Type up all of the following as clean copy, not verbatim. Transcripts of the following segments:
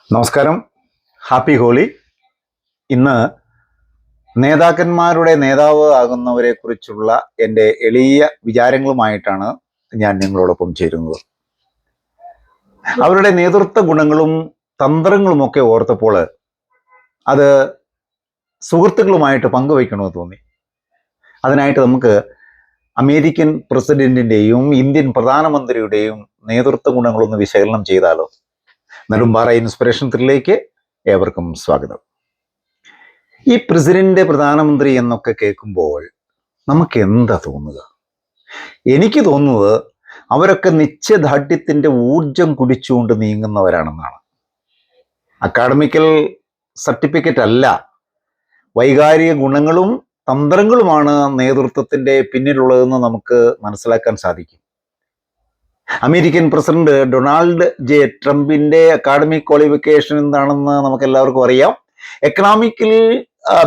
നമസ്കാരം, happy holy. ഇന്ന് നേതാക്കന്മാരുടെ നേതാവ് ആകുന്നവരെ കുറിച്ചുള്ള എൻ്റെ എളിയ വിചാരങ്ങളുമായിട്ടാണ് ഞാൻ നിങ്ങളോടൊപ്പം ചേരുന്നത്. അവരുടെ നേതൃത്വ ഗുണങ്ങളും തന്ത്രങ്ങളുമൊക്കെ ഓർത്തപ്പോൾ അത് സുഹൃത്തുക്കളുമായിട്ട് പങ്കുവയ്ക്കണമെന്ന് തോന്നി. അതിനായിട്ട് നമുക്ക് അമേരിക്കൻ പ്രസിഡന്റിൻ്റെയും ഇന്ത്യൻ പ്രധാനമന്ത്രിയുടെയും നേതൃത്വ ഗുണങ്ങളൊന്ന് വിശകലനം ചെയ്താലോ? നെടുമ്പാറ ഇൻസ്പിറേഷൻ 3ലേക്ക് ഏവർക്കും സ്വാഗതം. ഈ പ്രസിഡന്റ്, പ്രധാനമന്ത്രി എന്നൊക്കെ കേൾക്കുമ്പോൾ നമുക്ക് എന്താ തോന്നുക? എനിക്ക് തോന്നുന്നത് അവരൊക്കെ നിശ്ചയദാർഢ്യത്തിൻ്റെ ഊർജം കുടിച്ചുകൊണ്ട് നീങ്ങുന്നവരാണെന്നാണ്. അക്കാഡമിക്കൽ സർട്ടിഫിക്കറ്റ് അല്ല, വൈകാരിക ഗുണങ്ങളും തന്ത്രങ്ങളുമാണ് നേതൃത്വത്തിൻ്റെ പിന്നിലുള്ളതെന്ന് നമുക്ക് മനസ്സിലാക്കാൻ സാധിക്കും. അമേരിക്കൻ പ്രസിഡന്റ് ഡൊണാൾഡ് ജെ ട്രംപിന്റെ അക്കാഡമിക് ക്വാളിഫിക്കേഷൻ എന്താണെന്ന് നമുക്ക് എല്ലാവർക്കും അറിയാം. എക്കണോമിക്കിൽ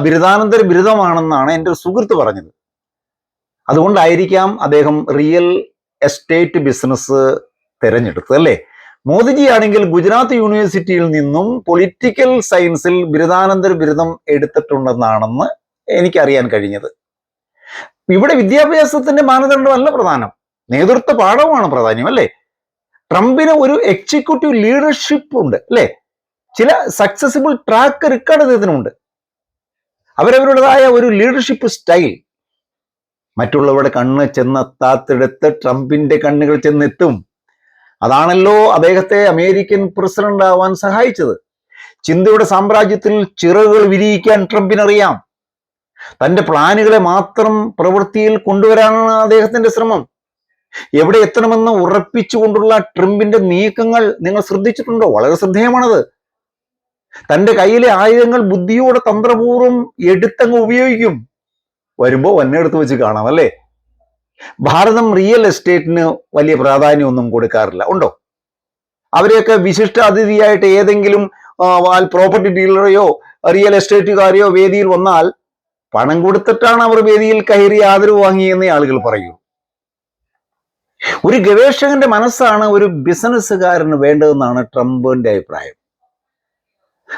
ബിരുദാനന്തര ബിരുദമാണെന്നാണ് എൻ്റെ ഒരു സുഹൃത്ത് പറഞ്ഞത്. അതുകൊണ്ടായിരിക്കാം അദ്ദേഹം റിയൽ എസ്റ്റേറ്റ് ബിസിനസ് തിരഞ്ഞെടുത്തത്, അല്ലേ? മോദിജി ആണെങ്കിൽ ഗുജറാത്ത് യൂണിവേഴ്സിറ്റിയിൽ നിന്നും പൊളിറ്റിക്കൽ സയൻസിൽ ബിരുദാനന്തര ബിരുദം എടുത്തിട്ടുണ്ടെന്നാണെന്ന് എനിക്കറിയാൻ കഴിഞ്ഞത്. ഇവിടെ വിദ്യാഭ്യാസത്തിന്റെ മാനദണ്ഡമല്ല പ്രധാനം, നേതൃത്വ പാഠവുമാണ് പ്രാധാന്യം, അല്ലേ? ട്രംപിന് ഒരു എക്സിക്യൂട്ടീവ് ലീഡർഷിപ്പ് ഉണ്ട്, അല്ലേ? ചില സക്സസിബിൾ ട്രാക്ക് റെക്കോർഡ് അദ്ദേഹത്തിനുണ്ട്. അവരവരുടേതായ ഒരു ലീഡർഷിപ്പ് സ്റ്റൈൽ. മറ്റുള്ളവരുടെ കണ്ണ് ചെന്നെത്താത്തിടത്ത് ട്രംപിന്റെ കണ്ണുകൾ ചെന്നെത്തും. അതാണല്ലോ അദ്ദേഹത്തെ അമേരിക്കൻ പ്രസിഡന്റ് ആവാൻ സഹായിച്ചത്. ചിന്തയുടെ സാമ്രാജ്യത്തിൽ ചിറകുകൾ വിരിയിക്കാൻ ട്രംപിനറിയാം. തന്റെ പ്ലാനുകളെ മാത്രം പ്രവൃത്തിയിൽ കൊണ്ടുവരാനാണ് അദ്ദേഹത്തിന്റെ ശ്രമം. എവിടെ എത്തണമെന്ന് ഉറപ്പിച്ചുകൊണ്ടുള്ള ട്രംപിന്റെ നീക്കങ്ങൾ നിങ്ങൾ ശ്രദ്ധിച്ചിട്ടുണ്ടോ? വളരെ ശ്രദ്ധേയമാണത്. തന്റെ കയ്യിലെ ആയുധങ്ങൾ ബുദ്ധിയോടെ തന്ത്രപൂർവ്വം എടുത്തങ്ങ് ഉപയോഗിക്കും. വരുമ്പോ വന്നെടുത്ത് വെച്ച് കാണാം, അല്ലേ? ഭാരതം റിയൽ എസ്റ്റേറ്റിന് വലിയ പ്രാധാന്യമൊന്നും കൊടുക്കാറില്ല, ഉണ്ടോ? അവരെയൊക്കെ വിശിഷ്ട അതിഥിയായിട്ട് ഏതെങ്കിലും പ്രോപ്പർട്ടി ഡീലറെയോ റിയൽ എസ്റ്റേറ്റുകാരെയോ വേദിയിൽ വന്നാൽ പണം കൊടുത്തിട്ടാണ് അവർ വേദിയിൽ കയറി ആദരവ് വാങ്ങിയെന്നേ ആളുകൾ പറയൂ. ഒരു ഗവേഷകന്റെ മനസ്സാണ് ഒരു ബിസിനസ്സുകാരന് വേണ്ടതെന്നാണ് ട്രംപിന്റെ അഭിപ്രായം.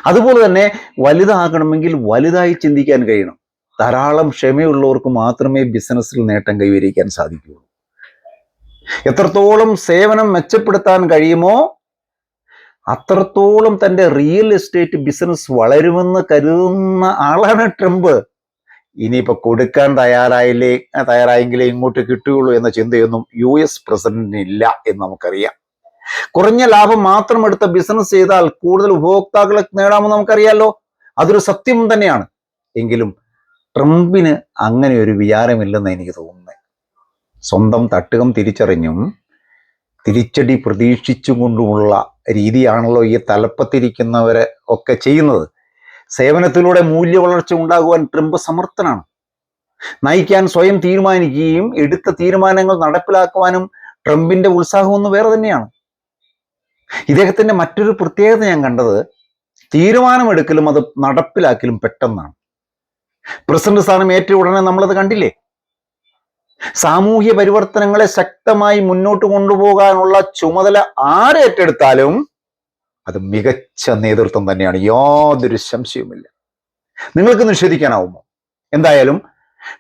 അതുപോലെ തന്നെ വലുതാകണമെങ്കിൽ വലുതായി ചിന്തിക്കാൻ കഴിയണം. ധാരാളം ക്ഷമയുള്ളവർക്ക് മാത്രമേ ബിസിനസ്സിൽ നേട്ടം കൈവരിക്കാൻ സാധിക്കുകയുള്ളൂ. എത്രത്തോളം സേവനം മെച്ചപ്പെടുത്താൻ കഴിയുമോ അത്രത്തോളം തൻ്റെ റിയൽ എസ്റ്റേറ്റ് ബിസിനസ് വളരുമെന്ന് കരുതുന്ന ആളാണ് ട്രംപ്. ഇനിയിപ്പോൾ കൊടുക്കാൻ തയ്യാറായെങ്കിലേ ഇങ്ങോട്ട് കിട്ടുകയുള്ളൂ എന്ന ചിന്തയൊന്നും US പ്രസിഡന്റിന് ഇല്ല എന്ന് നമുക്കറിയാം. കുറഞ്ഞ ലാഭം മാത്രം എടുത്ത ബിസിനസ് ചെയ്താൽ കൂടുതൽ ഉപഭോക്താക്കളെ നേടാമെന്ന് നമുക്കറിയാമല്ലോ. അതൊരു സത്യം തന്നെയാണ്. എങ്കിലും ട്രംപിന് അങ്ങനെ ഒരു വിചാരമില്ലെന്ന് എനിക്ക് തോന്നുന്നത്. സ്വന്തം തട്ടുകം തിരിച്ചറിഞ്ഞും തിരിച്ചടി പ്രതീക്ഷിച്ചും കൊണ്ടുമുള്ള രീതിയാണല്ലോ ഈ തലപ്പത്തിരിക്കുന്നവരെ ഒക്കെ ചെയ്യുന്നത്. സേവനത്തിലൂടെ മൂല്യവളർച്ച ഉണ്ടാകുവാൻ ട്രംപ് സമർത്ഥനാണ്. നയിക്കാൻ സ്വയം തീരുമാനിക്കുകയും എടുത്ത തീരുമാനങ്ങൾ നടപ്പിലാക്കുവാനും ട്രംപിന്റെ ഉത്സാഹം ഒന്ന് വേറെ തന്നെയാണ്. ഇദ്ദേഹത്തിന്റെ മറ്റൊരു പ്രത്യേകത ഞാൻ കണ്ടത് തീരുമാനമെടുക്കലും അത് നടപ്പിലാക്കലും പെട്ടെന്നാണ്. പ്രസിഡന്റ് സ്ഥാനം ഏറ്റ ഉടനെ നമ്മളത് കണ്ടില്ലേ. സാമൂഹ്യ പരിവർത്തനങ്ങളെ ശക്തമായി മുന്നോട്ട് കൊണ്ടുപോകാനുള്ള ചുമതല ആരേറ്റെടുത്താലും അത് മികച്ച നേതൃത്വം തന്നെയാണ്, യാതൊരു സംശയവുമില്ല. നിങ്ങൾക്ക് നിഷേധിക്കാനാവുമോ? എന്തായാലും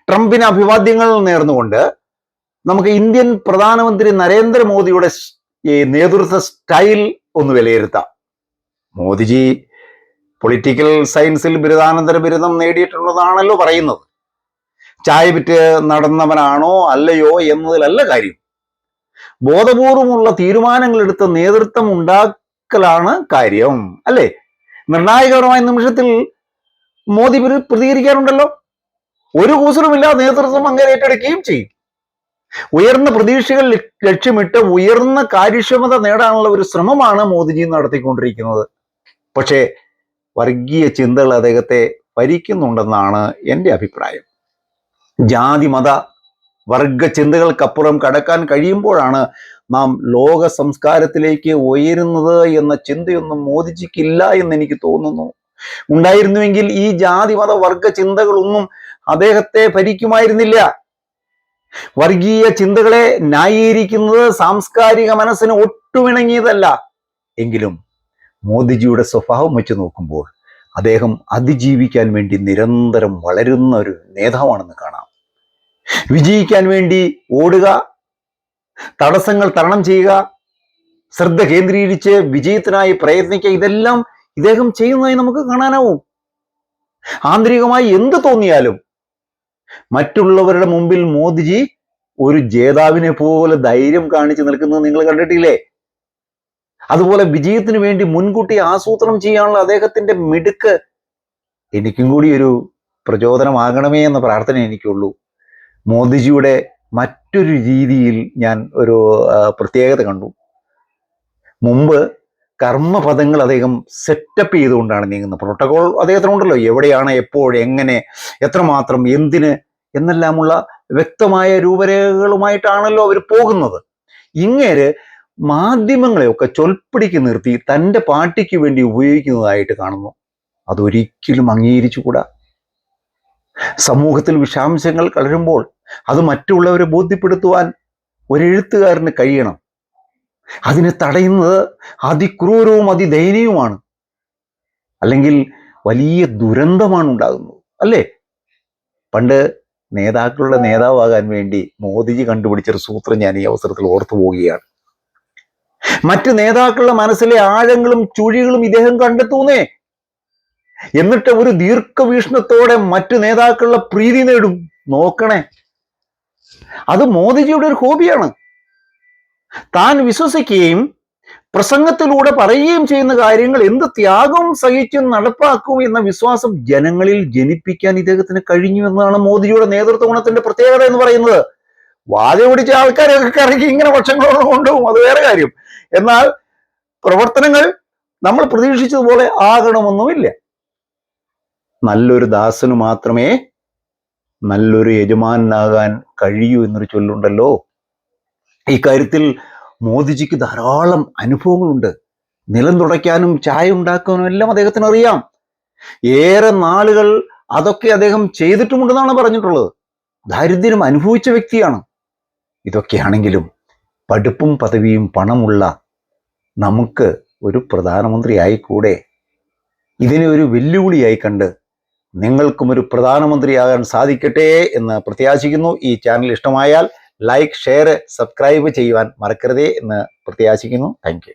ട്രംപിന് അഭിവാദ്യങ്ങൾ നേർന്നുകൊണ്ട് നമുക്ക് ഇന്ത്യൻ പ്രധാനമന്ത്രി നരേന്ദ്രമോദിയുടെ ഈ നേതൃത്വ സ്റ്റൈൽ ഒന്ന് വിലയിരുത്താം. മോദിജി പൊളിറ്റിക്കൽ സയൻസിൽ ബിരുദാനന്തര ബിരുദം നേടിയിട്ടുള്ളതാണല്ലോ പറയുന്നത്. ചായ വിറ്റ് നടന്നവനാണോ അല്ലയോ എന്നതിലല്ല കാര്യം. ബോധപൂർവമുള്ള തീരുമാനങ്ങൾ എടുത്ത നേതൃത്വം ാണ് കാര്യം, അല്ലേ? നിർണായകപരമായ നിമിഷത്തിൽ മോദി പ്രതികരിക്കാറുണ്ടല്ലോ. ഒരു കൂസലുമില്ലാതെ നേതൃത്വം അങ്ങനെ ഏറ്റെടുക്കുകയും ചെയ്യും. ഉയർന്ന പ്രതീക്ഷകൾ ലക്ഷ്യമിട്ട് ഉയർന്ന കാര്യക്ഷമത നേടാനുള്ള ഒരു ശ്രമമാണ് മോദിജി നടത്തിക്കൊണ്ടിരിക്കുന്നത്. പക്ഷേ വർഗീയ ചിന്തകൾ അദ്ദേഹത്തെ ഭരിക്കുന്നുണ്ടെന്നാണ് എൻ്റെ അഭിപ്രായം. ജാതി മത വർഗ ചിന്തകൾക്കപ്പുറം കടക്കാൻ കഴിയുമ്പോഴാണ് നാം ലോക സംസ്കാരത്തിലേക്ക് ഉയരുന്നത് എന്ന ചിന്തയൊന്നും മോദിജിക്കില്ല എന്ന് എനിക്ക് തോന്നുന്നു. ഉണ്ടായിരുന്നുവെങ്കിൽ ഈ ജാതി മത വർഗ ചിന്തകളൊന്നും അദ്ദേഹത്തെ ഭരിക്കുമായിരുന്നില്ല. വർഗീയ ചിന്തകളെ ന്യായീകരിക്കുന്നത് സാംസ്കാരിക മനസ്സിന് ഒട്ടുമിണങ്ങിയതല്ല. എങ്കിലും മോദിജിയുടെ സ്വഭാവം വെച്ച് നോക്കുമ്പോൾ അദ്ദേഹം അതിജീവിക്കാൻ വേണ്ടി നിരന്തരം വളരുന്ന ഒരു നേതാവാണെന്ന് കാണാം. വിജയിക്കാൻ വേണ്ടി ഓടുക, തടസ്സങ്ങൾ തരണം ചെയ്യുക, ശ്രദ്ധ കേന്ദ്രീകരിച്ച് വിജയത്തിനായി പ്രയത്നിക്കുക, ഇതെല്ലാം ഇദ്ദേഹം ചെയ്യുന്നതായി നമുക്ക് കാണാനാവും. ആന്തരികമായി എന്ത് തോന്നിയാലും മറ്റുള്ളവരുടെ മുമ്പിൽ മോദിജി ഒരു ജേതാവിനെ പോലെ ധൈര്യം കാണിച്ചു നിൽക്കുന്നത് നിങ്ങൾ കണ്ടിട്ടില്ലേ? അതുപോലെ വിജയത്തിന് വേണ്ടി മുൻകൂട്ടി ആസൂത്രണം ചെയ്യാനുള്ള അദ്ദേഹത്തിന്റെ മിടുക്ക് എനിക്കും കൂടി ഒരു പ്രചോദനമാകണമേ എന്ന പ്രാർത്ഥന എനിക്കുള്ളൂ. മോദിജിയുടെ മറ്റൊരു രീതിയിൽ ഞാൻ ഒരു പ്രത്യേകത കണ്ടു. മുമ്പ് കർമ്മപദങ്ങൾ അദ്ദേഹം സെറ്റപ്പ് ചെയ്തുകൊണ്ടാണ് നീങ്ങുന്നത്. പ്രോട്ടോകോൾ അദ്ദേഹത്തിനുണ്ടല്ലോ, എവിടെയാണ്, എപ്പോൾ, എങ്ങനെ, എത്രമാത്രം, എന്തിന് എന്നെല്ലാമുള്ള വ്യക്തമായ രൂപരേഖകളുമായിട്ടാണല്ലോ അവർ പോകുന്നത്. ഇങ്ങേര് മാധ്യമങ്ങളെയൊക്കെ ചൊൽപ്പിടിക്ക് നിർത്തി തൻ്റെ പാർട്ടിക്ക് വേണ്ടി ഉപയോഗിക്കുന്നതായിട്ട് കാണുന്നു. അതൊരിക്കലും അംഗീകരിച്ചുകൂടാ. സമൂഹത്തിൽ വിഷാംശങ്ങൾ കലരുമ്പോൾ അത് മറ്റുള്ളവരെ ബോധ്യപ്പെടുത്തുവാൻ ഒരു എഴുത്തുകാരന് കഴിയണം. അതിനെ തടയുന്നത് അതിക്രൂരവും അതിദയനീയവുമാണ്, അല്ലെങ്കിൽ വലിയ ദുരന്തമാണ് ഉണ്ടാകുന്നത്, അല്ലേ? പണ്ട് നേതാക്കളുടെ നേതാവാകാൻ വേണ്ടി മോദിജി കണ്ടുപിടിച്ചൊരു സൂത്രം ഞാൻ ഈ അവസരത്തിൽ ഓർത്തു പോവുകയാണ്. മറ്റ് നേതാക്കളുടെ മനസ്സിലെ ആഴങ്ങളും ചുഴികളും ഇദ്ദേഹം കണ്ടെത്തുന്നേ. എന്നിട്ട് ഒരു ദീർഘവീക്ഷണത്തോടെ മറ്റു നേതാക്കളുടെ പ്രീതി നേടും. നോക്കണേ, അത് മോദിജിയുടെ ഒരു ഹോബിയാണ്. താൻ വിശ്വസിക്കുകയും പ്രസംഗത്തിലൂടെ പറയുകയും ചെയ്യുന്ന കാര്യങ്ങൾ എന്ത് ത്യാഗവും സഹിച്ചും നടപ്പാക്കും എന്ന വിശ്വാസം ജനങ്ങളിൽ ജനിപ്പിക്കാൻ ഇദ്ദേഹത്തിന് കഴിഞ്ഞു എന്നതാണ് മോദിജിയുടെ നേതൃത്വ ഗുണത്തിന്റെ പ്രത്യേകത എന്ന് പറയുന്നത്. വാദ പിടിച്ച ആൾക്കാരൊക്കെ കറങ്ങി ഇങ്ങനെ വർഷങ്ങളോളം കൊണ്ടുപോകും, അത് വേറെ കാര്യം. എന്നാൽ പ്രവർത്തനങ്ങൾ നമ്മൾ പ്രതീക്ഷിച്ചതുപോലെ ആകണമെന്നുമില്ല. നല്ലൊരു ദാസന് മാത്രമേ നല്ലൊരു യജമാനാകാൻ കഴിയൂ എന്നൊരു ചൊല്ലുണ്ടല്ലോ. ഈ കാര്യത്തിൽ മോദിജിക്ക് ധാരാളം അനുഭവങ്ങളുണ്ട്. നിലം തുടയ്ക്കാനും ചായ ഉണ്ടാക്കാനും എല്ലാം അദ്ദേഹത്തിന് അറിയാം. ഏറെ നാളുകൾ അതൊക്കെ അദ്ദേഹം ചെയ്തിട്ടുമുണ്ടെന്നാണ് പറഞ്ഞിട്ടുള്ളത്. ദാരിദ്ര്യം അനുഭവിച്ച വ്യക്തിയാണ്. ഇതൊക്കെയാണെങ്കിലും പഠിപ്പും പദവിയും പണമുള്ള നമുക്ക് ഒരു പ്രധാനമന്ത്രി ആയിക്കൂടെ? ഇതിനെ ഒരു വെല്ലുവിളിയായി കണ്ട് നിങ്ങൾക്കും ഒരു പ്രധാനമന്ത്രിയാകാൻ സാധിക്കട്ടെ എന്ന് പ്രത്യാശിക്കുന്നു. ഈ ചാനൽ ഇഷ്ടമായാൽ ലൈക്ക്, ഷെയർ, സബ്സ്ക്രൈബ് ചെയ്യുവാൻ മറക്കരുതേ എന്ന് പ്രത്യാശിക്കുന്നു. Thank you.